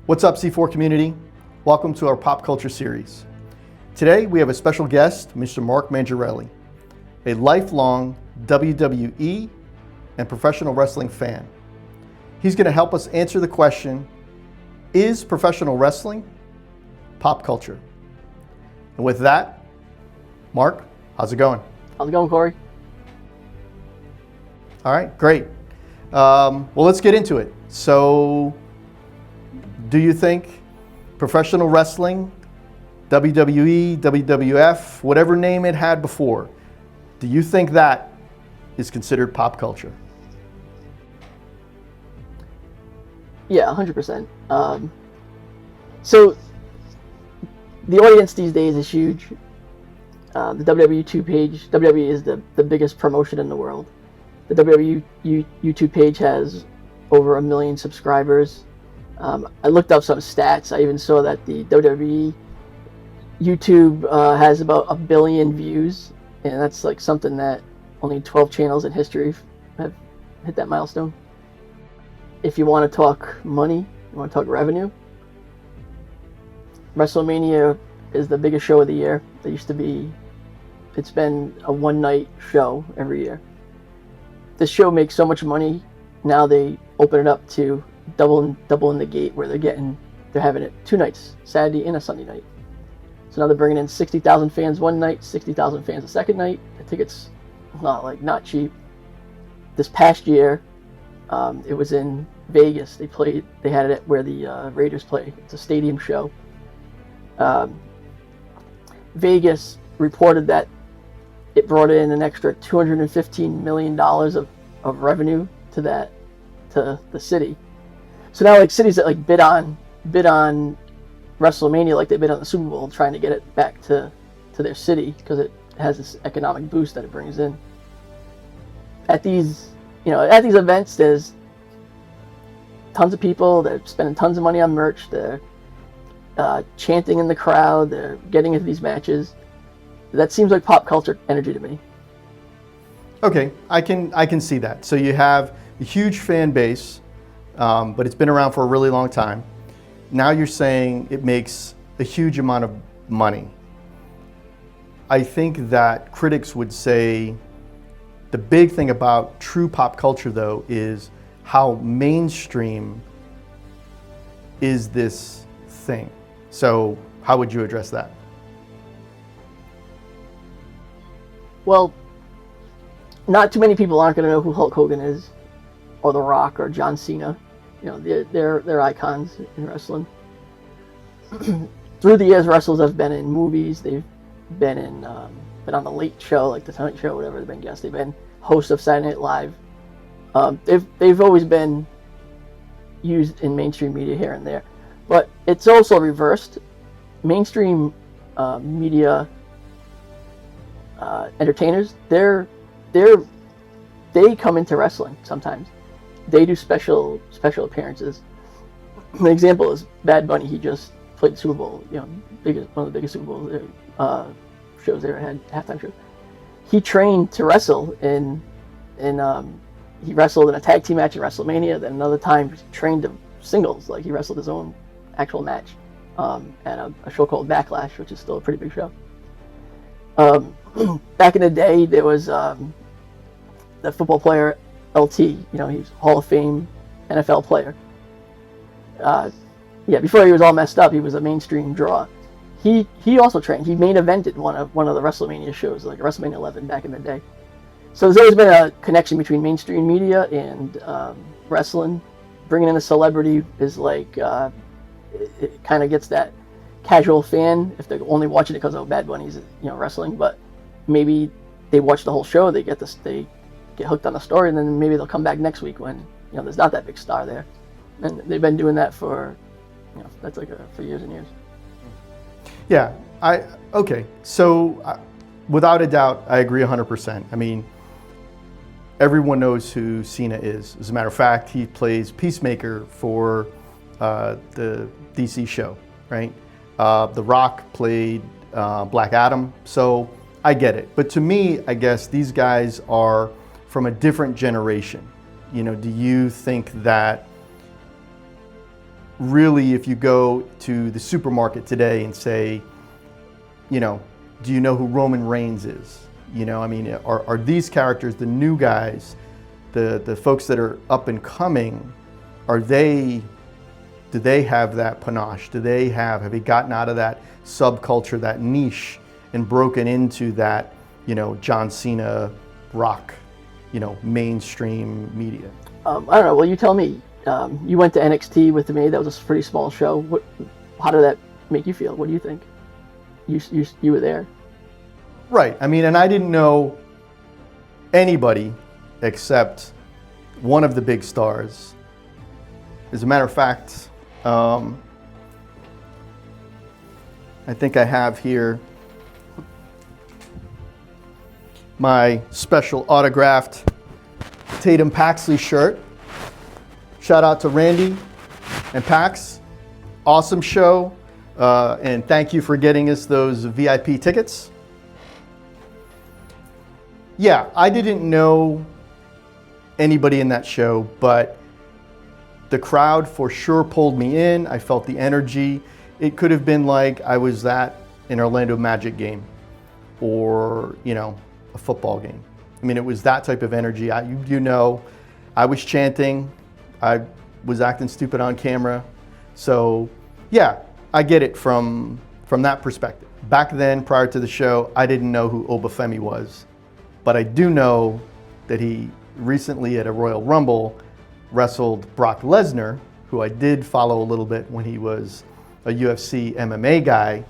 What's up, C4 community? Welcome to our pop culture series. Today we have a special guest, Mr. Mark Mangiarelli, a lifelong WWE and professional wrestling fan. He's going to help us answer the question, is professional wrestling pop culture? And with that, Mark, how's it going? How's it going, Corey? All right, great. Well, let's get into it. So, do you think professional wrestling, WWE, WWF, whatever name it had before, do you think that is considered pop culture? Yeah, 100%. So, the audience these days is huge. The WWE WWE is the biggest promotion in the world. The WWE YouTube page has over 1 million subscribers. I looked up some stats. I even saw that the WWE YouTube has about 1 billion views, and that's like something that only 12 channels in history have hit that milestone. If you want to talk money, you want to talk revenue, WrestleMania is the biggest show of the year. It's been a one-night show every year. This show makes so much money. Now they open it up to double in the gate, where they're having it 2 nights, Saturday and a Sunday night. So now they're bringing in 60,000 fans one night, 60,000 fans the second night. The tickets not cheap. This past year, it was in Vegas. They had it where the Raiders play. It's a stadium show. Vegas reported that it brought in an extra $215 million of revenue to the city. So now, like, cities that bid on WrestleMania, like they bid on the Super Bowl, trying to get it back to their city because it has this economic boost that it brings in. At these events, there's tons of people. They're spending tons of money on merch. They're chanting in the crowd. They're getting into these matches. That seems like pop culture energy to me. Okay, I can see that. So you have a huge fan base, but it's been around for a really long time. Now you're saying it makes a huge amount of money. I think that critics would say the big thing about true pop culture, though, is how mainstream is this thing. So how would you address that? Well, not too many people aren't going to know who Hulk Hogan is, or The Rock, or John Cena. They're icons in wrestling. Through the years, wrestlers have been in movies. They've been on the Late Show, like the Tonight Show, whatever. They've been guests. They've been hosts of Saturday Night Live. They've always been used in mainstream media here and there, but it's also reversed. Mainstream media entertainers, they come into wrestling sometimes. They do special appearances. An example is Bad Bunny. He just played the Super Bowl. One of the biggest Super Bowl shows they ever had, halftime shows. He trained to wrestle he wrestled in a tag team match at WrestleMania. Then another time, he trained to singles. Like, he wrestled his own actual match at a show called Backlash, which is still a pretty big show. Back in the day, there was the football player LT. He's Hall of Fame NFL player. Before he was all messed up, he was a mainstream draw. He also trained. He main evented one of the WrestleMania shows, like WrestleMania 11 back in the day. So there's always been a connection between mainstream media and wrestling. Bringing in a celebrity is like it kind of gets that casual fan, if they're only watching it because Bad Bunny's wrestling, but maybe they watch the whole show, they get hooked on the story, and then maybe they'll come back next week when there's not that big star there. And they've been doing that for for years and years. Yeah, okay. So without a doubt, I agree 100%. I mean, everyone knows who Cena is. As a matter of fact, he plays Peacemaker for the DC show, right? The Rock played Black Adam, so I get it. But to me, I guess these guys are from a different generation. Do you think that really, if you go to the supermarket today and say, you know, do you know who Roman Reigns is? You know, I mean, are these characters, the new guys, the folks that are up and coming, do they have that panache? Have they gotten out of that subculture, that niche, and broken into that, you know, John Cena, Rock, you know, mainstream media? I don't know. Well, you tell me. You went to NXT with me. That was a pretty small show. How did that make you feel? What do you think? You were there. Right. I mean, and I didn't know anybody except one of the big stars. As a matter of fact, I think I have here my special autographed Tatum Paxley shirt. Shout out to Randy and Pax. Awesome show. And thank you for getting us those VIP tickets. Yeah, I didn't know anybody in that show, but the crowd for sure pulled me in. I felt the energy. It could have been like I was at an Orlando Magic game or, you know, a football game. I mean, it was that type of energy. I was chanting. I was acting stupid on camera. So, yeah, I get it from that perspective. Back then, prior to the show, I didn't know who Obafemi was. But I do know that he recently at a Royal Rumble wrestled Brock Lesnar, who I did follow a little bit when he was a UFC MMA guy.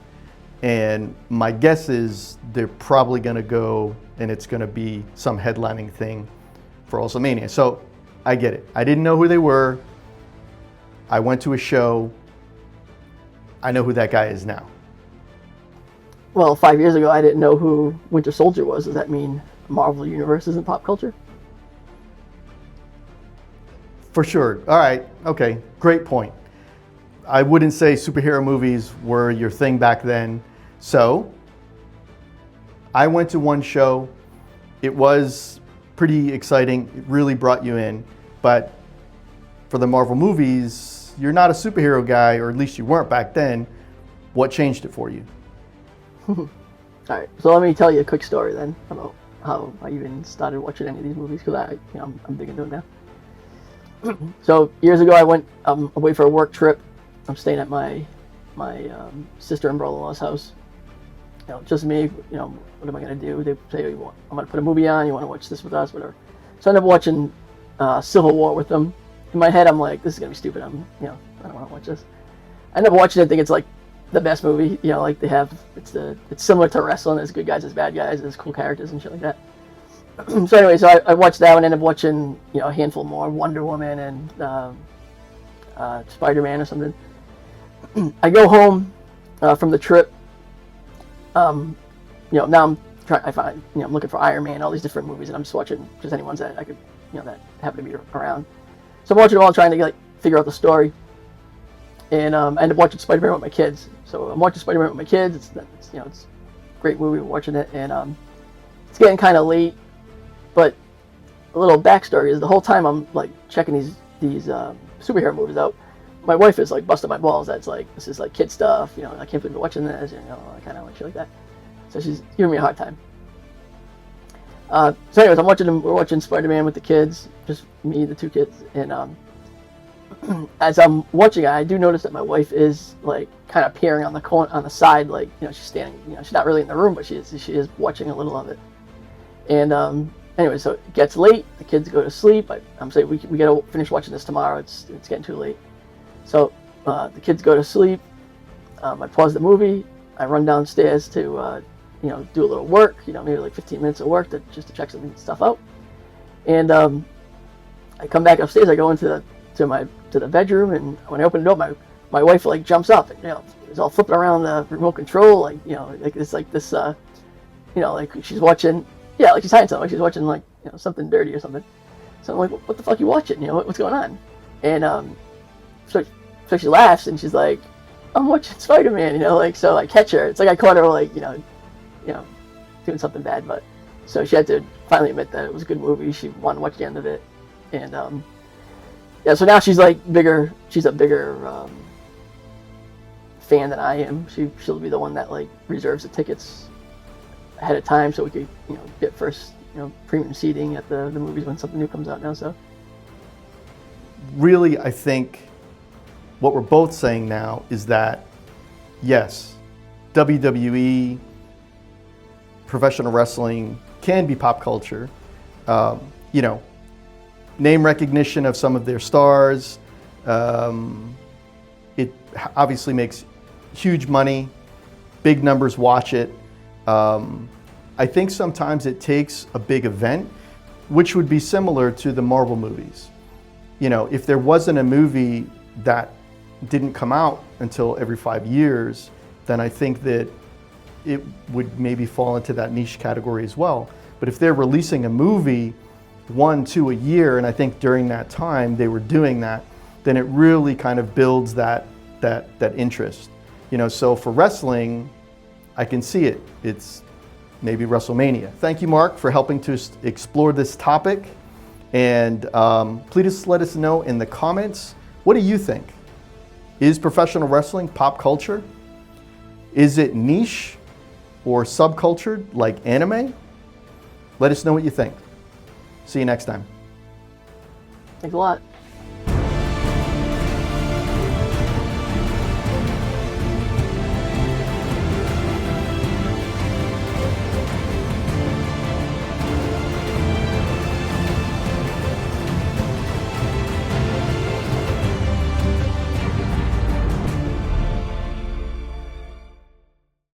And my guess is they're probably going to go and it's going to be some headlining thing for WrestleMania. So I get it. I didn't know who they were. I went to a show. I know who that guy is now. Well, 5 years ago, I didn't know who Winter Soldier was. Does that mean Marvel Universe isn't pop culture? For sure. All right. Okay. Great point. I wouldn't say superhero movies were your thing back then. So I went to one show. It was pretty exciting. It really brought you in. But for the Marvel movies, you're not a superhero guy, or at least you weren't back then. What changed it for you? All right. So let me tell you a quick story then about how I even started watching any of these movies, because I'm big into it now. So years ago, I went away for a work trip. I'm staying at my sister and brother-in-law's house. You know, just me. You know, what am I going to do? They say, I'm going to put a movie on. You want to watch this with us, whatever. So I ended up watching Civil War with them. In my head, I'm like, this is going to be stupid. I don't want to watch this. I ended up watching it. I think it's like the best movie. You know, like they have. It's similar to wrestling. There's good guys, there's bad guys, there's cool characters and shit like that. So anyway, I watched that one, ended up watching, you know, a handful more, Wonder Woman and Spider-Man or something. I go home from the trip. You know, now I'm looking for Iron Man, all these different movies, and I'm just watching just any ones that I could, you know, that happen to be around. So I'm watching them all, trying to figure out the story. And I end up watching Spider-Man with my kids. So I'm watching Spider-Man with my kids. It's a great movie. We're watching it, and it's getting kind of late. But a little backstory is the whole time I'm like checking these superhero movies out, my wife is like busting my balls. That's like, this is like kid stuff. You know, I can't believe you're watching this. You know, I kind of like shit like that. So she's giving me a hard time. So anyways, we're watching Spider-Man with the kids, just me, the two kids, and as I'm watching it, I do notice that my wife is like kind of peering on the side, like, you know, she's standing, you know, she's not really in the room, but she is watching a little of it. And anyway, so it gets late, the kids go to sleep. I'm saying we gotta finish watching this tomorrow. It's getting too late. So the kids go to sleep. I pause the movie. I run downstairs to you know, do a little work. You know, maybe like 15 minutes of work just to check some stuff out. And I come back upstairs. I go into the bedroom, and when I open the door, my wife like jumps up, and, you know, is all flipping around the remote control, like, you know, like it's like this, you know, like she's watching, yeah, like she's hiding something, like she's watching like, you know, something dirty or something. So I'm like, what the fuck are you watching? You know, what's going on? And so she laughs, and she's like, I'm watching Spider-Man, you know, like, so I catch her. It's like I caught her like, you know, doing something bad, but so she had to finally admit that it was a good movie. She wanted to watch the end of it, and Yeah, so now she's like bigger. She's a bigger fan than I am. She'll be the one that like reserves the tickets ahead of time so we could get first premium seating at the movies when something new comes out now. So really, I think what we're both saying now is that yes, WWE, professional wrestling can be pop culture. Name recognition of some of their stars. It obviously makes huge money. Big numbers watch it. I think sometimes it takes a big event, which would be similar to the Marvel movies. If there wasn't a movie that didn't come out until every 5 years, then I think that it would maybe fall into that niche category as well. But if they're releasing a movie 1-2 a year, and I think during that time they were doing that, then it really kind of builds that interest. So for wrestling, I can see it. It's maybe WrestleMania. Thank you, Mark, for helping to explore this topic. And please let us know in the comments, what do you think? Is professional wrestling pop culture? Is it niche or subcultured like anime? Let us know what you think. See you next time. thanks a lot.